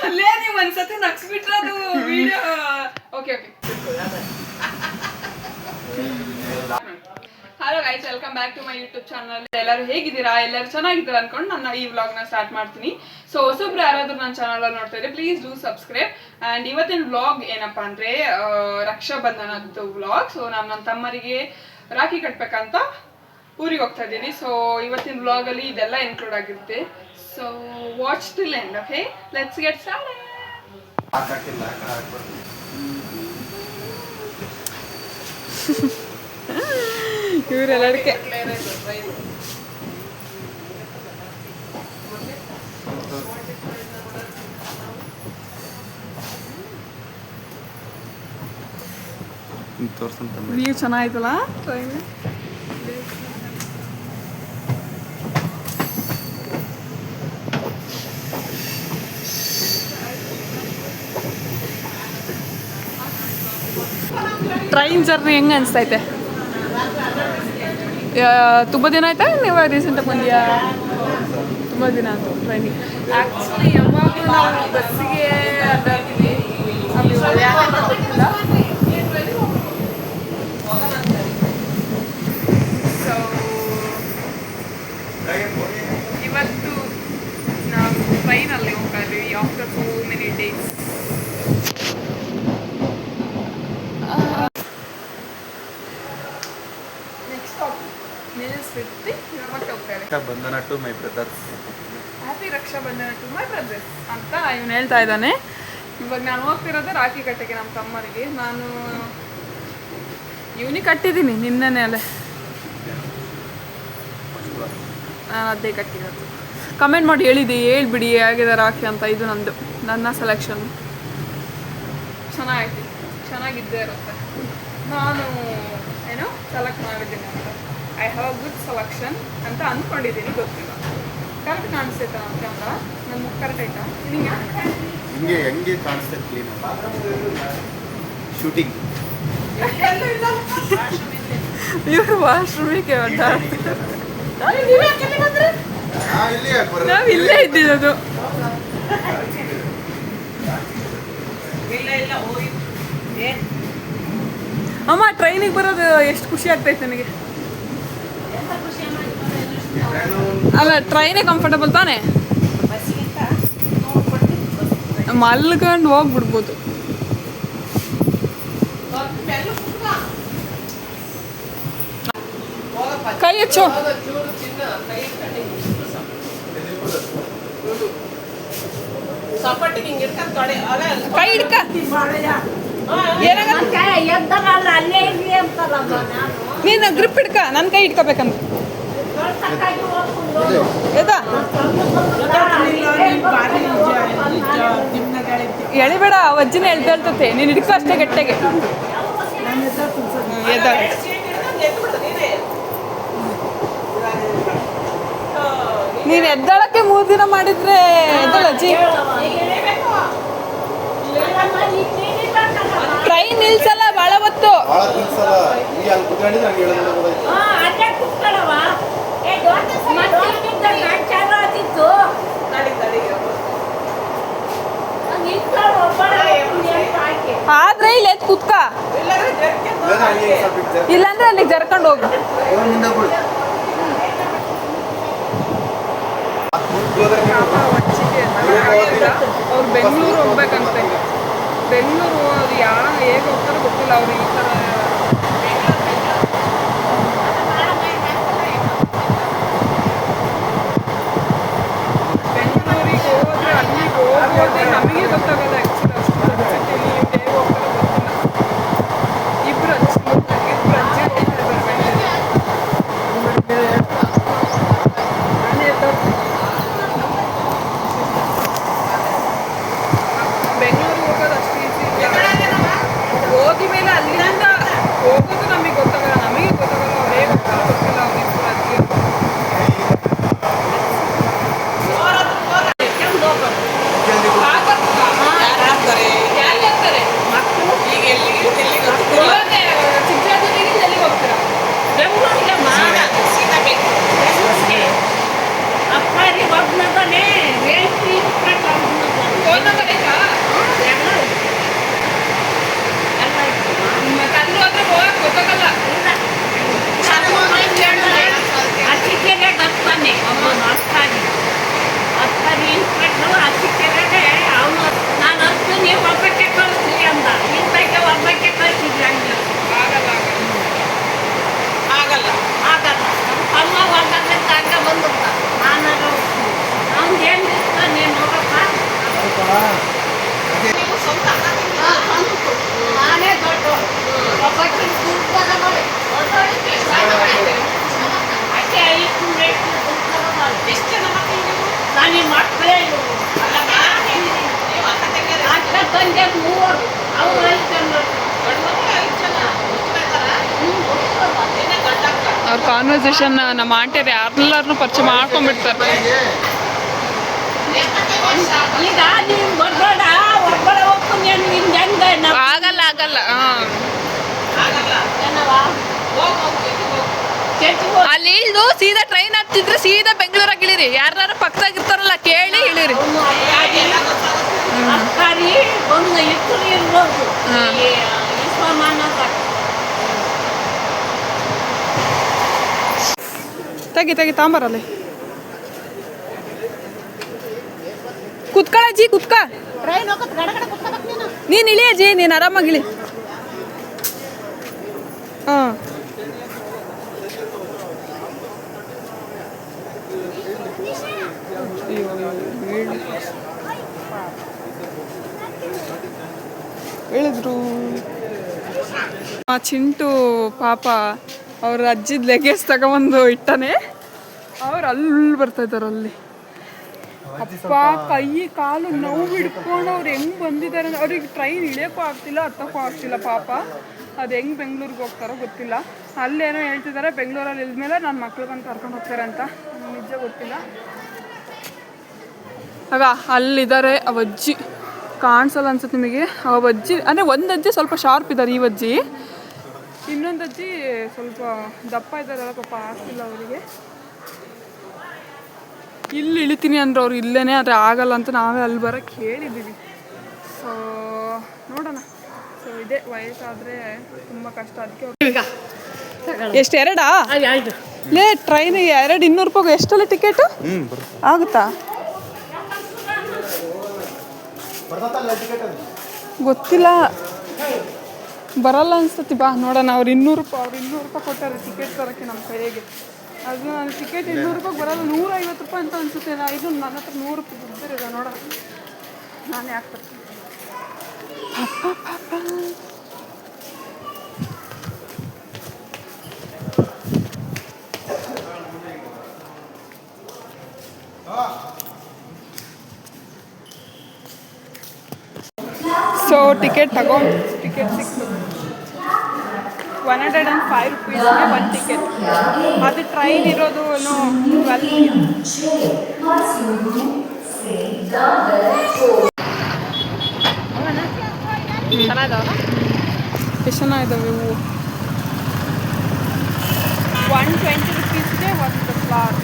ಅಲ್ಲೇ ನೀವು ಒಂದ್ಸತಿ ನಗ್ಸ್ಬಿಟ್ರೆ ಅದು video. Okay okay. Hello guys, welcome back to my YouTube channel. ಎಲ್ಲರೂ ಹೇಗಿದ್ದೀರಾ? ಎಲ್ಲರೂ ಚೆನ್ನಾಗಿದ್ದೀರಾ ಅನ್ಕೊಂಡು ನಾನು ಈ ವ್ಲಾಗ್ನ ಸ್ಟಾರ್ಟ್ ಮಾಡ್ತೀನಿ. ಸೊ ಹೊಸೊಬ್ರು ಯಾರಾದ್ರೂ ನನ್ನ ಚಾನಲ್ ನೋಡ್ತಾ ಇದ್ರೆ ಪ್ಲೀಸ್ ಡೂ ಸಬ್ಸ್ಕ್ರೈಬ್. ಆ್ಯಂಡ್ ಇವತ್ತಿನ ವ್ಲಾಗ್ ಏನಪ್ಪಾ ಅಂದರೆ ರಕ್ಷಾಬಂಧನದ್ದು ವ್ಲಾಗ್. ಸೊ ನಾನು ನನ್ನ ತಮ್ಮರಿಗೆ ರಾಖಿ ಕಟ್ಬೇಕಂತ ಊರಿಗೆ ಹೋಗ್ತಾ ಇದ್ದೀನಿ. ಸೊ ಇವತ್ತಿನ ವ್ಲಾಗಲ್ಲಿ ಇದೆಲ್ಲ ಇನ್ಕ್ಲೂಡ್ ಆಗಿರುತ್ತೆ. So watch till end. Okay, let's get started. ಇವರೆಲ್ಲದಕ್ಕೆ ವ್ಯೂ ಚೆನ್ನಾಯ್ತಲ್ಲ. ಟ್ರೈನ್ ಜರ್ನಿ ಹೆಂಗೆ ಅನಿಸ್ತೈತೆ? ತುಂಬ ದಿನ ಆಯ್ತಾ ನೀವು ರೀಸೆಂಟಾಗಿ ಬಂದಿಯಾ? ತುಂಬ ದಿನ ಆಯಿತು ಟ್ರೈನಿಗೆ. ಆ್ಯಕ್ಚುಲಿ ಯಾವಾಗಲೂ ನಾವು ಬಸ್ಸಿಗೆ ಅಡ್ಡಾಡ್ತೀವಿ, ಅಲ್ಲಿ ಗೊತ್ತಿಲ್ಲ. ಸೊ ಇವತ್ತು ನಾವು ಟ್ರೈನಲ್ಲಿ ಹೋಗ್ತಾ ಇದ್ದೀವಿ after 4 many days. Rakshabandhan to my brothers. Happy Rakshabandhan to my brothers ಅಂತ ಇವನು ಹೇಳ್ತಾ ಇದ್ದಾನೆ. ಇವಾಗ ನಾನು ಹೋಗ್ತಿರೋದು ರಾಖಿ ಕಟ್ಟೆಗೆ ನಮ್ಮ ತಮ್ಮರಿಗೆ. ನಾನು ಇವನಿಗೆ ಕಟ್ಟಿದ್ದೀನಿ ನಿನ್ನೆನೇ ಅಲ್ಲೇ. ನಾನು ಅದೇ ಕಟ್ಟಿರೋದು. ಕಮೆಂಟ್ ಮಾಡಿ ಹೇಳ್ಬಿಡಿ ಹೇಗಿದೆ ರಾಖಿ ಅಂತ. ಇದು ನನ್ನ ಸೆಲೆಕ್ಷನ್ ಚೆನ್ನಾಗಿದ್ದೇ ಇರುತ್ತೆ. ನಾನು ಸೆಲೆಕ್ಟ್ ಮಾಡಿದ್ದೀನಿ ಅಂತ. ಐ ಹ್ಯಾವ್ ಗುಡ್ ಸೆಲೆಕ್ಷನ್ ಅಂತ ಅಂದ್ಕೊಂಡಿದ್ದೀನಿ. ಗೊತ್ತಿಲ್ಲ, ಕರೆಕ್ಟ್ ಕಾಣಿಸ್ತೈತಾ ನಮ್ಮ ಕ್ಯಾಮ್ರಾ? ನನ್ನ ಮುಖ ಕರೆಕ್ಟ್ ಆಯ್ತಾ? ಹಿಂಗೆ ಹೆಂಗೆ ಕಾಣಿಸ್ತೈತೆ ಕ್ಲೀನ್ ಶೂಟಿಂಗ್. ಇವರು ವಾಶ್ರೂಮಿಗೆ ಒಡ್ಡಾಡ್ತಿದ್ದಾರೆ. ನಾವು ಇಲ್ಲೇ ಇದ್ದಿದ್ದು. ಅಮ್ಮ ಟ್ರೈನಿಗೆ ಬರೋದು ಎಷ್ಟು ಖುಷಿ ಆಗ್ತೈತೆ ನನಗೆ. ಅಲ್ಲ, ಟ್ರೈನೇ ಕಂಫರ್ಟಬಲ್ ತಾನೇ? ಮಲ್ಕೊಂಡು ಹೋಗ್ಬಿಡ್ಬೋದು. ಕೈ ಹಚ್ಚು, ಕೈ ಹಿಡ್ಕ. ನೀನು ಗ್ರಿಪ್ ಹಿಡ್ಕ, ನನ್ನ ಕೈ ಹಿಡ್ಕೋಬೇಕಂತ. ಎಳಿಬೇಡ, ಅಜ್ಜಿನ ಎಳ್ದಳ್ತತೆ. ನೀನು ಹಿಡ್ಕೊ ಅಷ್ಟೇ ಗಟ್ಟೆಗೆ. ನೀನು ಎದ್ದಾಳಕ್ಕೆ 3 ದಿನ ಮಾಡಿದ್ರೆ ಎದ್ದಾಳಜ್ಜಿ. ಟ್ರೈನ್ ನಿಲ್ಸಲ್ಲ ಭಾಳ ಹೊತ್ತು. ಆದ್ರೆ ಇಲ್ಲಿ ಎದ್ದು ಕುತ್ಕ, ಇಲ್ಲಾಂದ್ರೆ ಅಲ್ಲಿಗೆ ಜರ್ಕೊಂಡು ಹೋಗು. ಅವ್ರು ಬೆಂಗಳೂರು ಹೋಗ್ಬೇಕಂತೆ. ಬೆಂಗಳೂರು ಅದು ಹೇಗೆ ಹೋಗ್ತಾರೋ ಗೊತ್ತಿಲ್ಲ. ಅವ್ರು ಈ ಥರ ಬೆಂಗಳೂರಿಗೆ ಹೋದ್ರೆ ಅಲ್ಲಿಗೆ ಹೋಗೋದೇ ನಮಗೆ ಗೊತ್ತಾಗಲ್ಲ. ಆ್ಯಕ್ಚುಲಿ ಅಷ್ಟು ಹೇಗೆ ಹೋಗ್ತಾರೋ ಗೊತ್ತಿಲ್ಲ. ಇಬ್ಬರು ಅಜ್ಜಿ ಬೆಂಗಳೂರಿಗೆ ಹೋಗೋದು ಅಷ್ಟು ಈಸಿ ಇಲ್ಲ. ಹೋಗಿ ಮೇಲೆ ಅಲ್ಲಿಂದ ಹೋಗೋದು ನಮಗೆ ಗೊತ್ತಾಗಲ್ಲ. ಅವ್ರು ಹೇಗೆ ಹೋಗ್ತಾರೋ ಗೊತ್ತಿಲ್ಲ. ಅವ್ರಿಬ್ಬರು ಅಜ್ಜಿ ಚಿಕ್ಕಜಾತಿಗೆ ಹೋಗ್ತೀರಾ? ಅಪ್ಪಾರಿ ಒಬ್ಬನೇ ನಾನೇ ದೊಡ್ಡ ಒಬ್ಬಾಕಿ ದುಡ್ಡು ನೋಡಿ ಆಕೆ 5 ರೇಟ್ ಎಷ್ಟು ಜನ ಮಕ್ಕಳು ನಾನು ಮಕ್ಕಳೇ ಅಕ್ಕ ತಂದೆ 3 ಅವ್ರು 5 ಜನ ಅವ್ರ ಕಾನ್ವರ್ಸೇಷನ್ ನಮ್ಮ ಆಂಟಿಯರು ಎಲ್ಲರನ್ನೂ ಪರಿಚಯ ಮಾಡ್ಕೊಂಡ್ಬಿಡ್ತಾರೆ. ಈಗ ನೀವು ಬರ್ಬೇಡ ಒಬ್ಬರ ಒಪ್ಪು ಆಗಲ್ಲ ಆಗಲ್ಲ ಅಲ್ಲಿ ಇಳಿದು ಸೀದಾ ಟ್ರೈನ್ ಹತ್ತಿದ್ರೆ ಸೀದಾ ಬೆಂಗಳೂರಾಗ ಇಳಿರಿ. ಯಾರು ಪಕ್ಕದಾಗಿರ್ತಾರಲ್ಲ ಕೇಳಿ ಇಳಿರಿ. ಅಕ್ಕಾರಿ ಒಂದು ಇತ್ತು ಇರ್ಬೋದು ತೆಗಿ ತಾಂಬರಲ್ಲಿ ಕುತ್ಕೊಳ ಅಜ್ಜಿ ಕುತ್ಕ. ಟ್ರೈನ್ ಹೋಗೋದು ಗಡಗಡ ಕುತ್ಕೋಬೇಕು ನೀನು. ನೀನು ಇಳಿ ಅಜ್ಜಿ, ನೀನು ಆರಾಮಾಗಿ ಇಳಿ. ಹಾಂ ಹೇಳಿದ್ರು ಆ ಚಿಂಟು ಪಾಪ ಅವ್ರ ಅಜ್ಜಿದ ಲೆಗೇಜ್ ತಗೊಂಬಂದು ಇಟ್ಟಾನೆ. ಅವ್ರು ಅಲ್ಲಿ ಬರ್ತಾ ಇದ್ದಾರೆ. ಅಲ್ಲಿ ಅಪ್ಪ ಕೈ ಕಾಲು ನೋವು ಹಿಡ್ಕೊಂಡು ಅವ್ರು ಹೆಂಗೆ ಬಂದಿದ್ದಾರೆ. ಅವ್ರಿಗೆ ಟ್ರೈನ್ ಇಳಿಯೋಕ್ಕೂ ಆಗ್ತಿಲ್ಲ, ಹತ್ತಕ್ಕೂ ಆಗ್ತಿಲ್ಲ ಪಾಪ. ಅದು ಹೆಂಗೆ ಬೆಂಗ್ಳೂರಿಗೆ ಹೋಗ್ತಾರೋ ಗೊತ್ತಿಲ್ಲ. ಅಲ್ಲೇನೋ ಹೇಳ್ತಿದ್ದಾರೆ ಬೆಂಗಳೂರಲ್ಲಿ ಇಳಿದ್ಮೇಲೆ ನನ್ನ ಮಕ್ಳು ಬಂದು ಕರ್ಕೊಂಡು ಹೋಗ್ತಾರೆ ಅಂತ. ನಿಜ ಗೊತ್ತಿಲ್ಲ. ಆಗ ಅಲ್ಲಿದ್ದಾರೆ ಅವಜ್ಜಿ, ಕಾಣಿಸಲ್ಲ ಅನ್ಸುತ್ತೆ ನಿಮಗೆ. ಅವಜ್ಜಿ ಅಂದರೆ ಒಂದು ಅಜ್ಜಿ ಸ್ವಲ್ಪ ಶಾರ್ಪ್ ಇದ್ದಾರೆ, ಈ ಅಜ್ಜಿ. ಇನ್ನೊಂದು ಅಜ್ಜಿ ಸ್ವಲ್ಪ ದಪ್ಪ ಇದ್ದಾರಲ್ಲ ಪಾಪ, ಆಗ್ತಿಲ್ಲ ಅವರಿಗೆ. ಇಲ್ಲಿ ಇಳಿತೀನಿ ಅಂದ್ರೆ ಅವ್ರು ಇಲ್ಲೇನೆ, ಆದರೆ ಆಗಲ್ಲ ಅಂತ ನಾವೇ ಅಲ್ಲಿ ಬರೋಕ್ಕೆ ಹೇಳಿದ್ದೀವಿ. ಸೊ ನೋಡೋಣ. ಸೊ ಇದೇ ವಯಸ್ಸಾದರೆ ತುಂಬ ಕಷ್ಟ. ಅದಕ್ಕೆ ಎಷ್ಟು ಎರಡಾ ಲೇ ಟ್ರೈನ್ 200 ರೂಪಾಯಿಗೆ ಎಷ್ಟಲ್ಲ ಟಿಕೆಟು ಆಗುತ್ತಾ ಗೊತ್ತಿಲ್ಲ, ಬರಲ್ಲ ಅನ್ಸತಿ. ಬಾ ನೋಡೋಣ. ಅವ್ರು 200 ರೂಪಾಯಿ ಕೊಟ್ಟಾರೆ ಟಿಕೆಟ್ ತರೋಕ್ಕೆ ನಮ್ಮ ಕೈಗೆ. ಅದು ನಾನು ಟಿಕೆಟ್ 200 ರೂಪಾಯಿಗೆ ಬರಲ್ಲ, 150 ರೂಪಾಯಿ ಅಂತ ಅನ್ಸುತ್ತೆ. ಇದು ನನ್ನ ಹತ್ರ 100 ರೂಪಾಯಿ ದುಡ್ಡಿರೋದ. ನೋಡೋಣ ನಾನೇ ಹಾಕ್ತೀನಿ. ಸೊ ಟಿಕೆಟ್ ತಗೊಂಡು ಟಿಕೆಟ್ ಸಿಕ್ತು 105 ರೂಪೀಸ್ಗೆ ಒಂದು ಟಿಕೆಟ್. ಅದು ಟ್ರೈನ್ ಇರೋದು ಏನೋ 12 ಎಷ್ಟು ಚೆನ್ನಾಗಿದ್ದಾವೆ ಹೂವು. 120 ರೂಪೀಸ್ಗೆ ಒಂದು ಫ್ಲವರ್.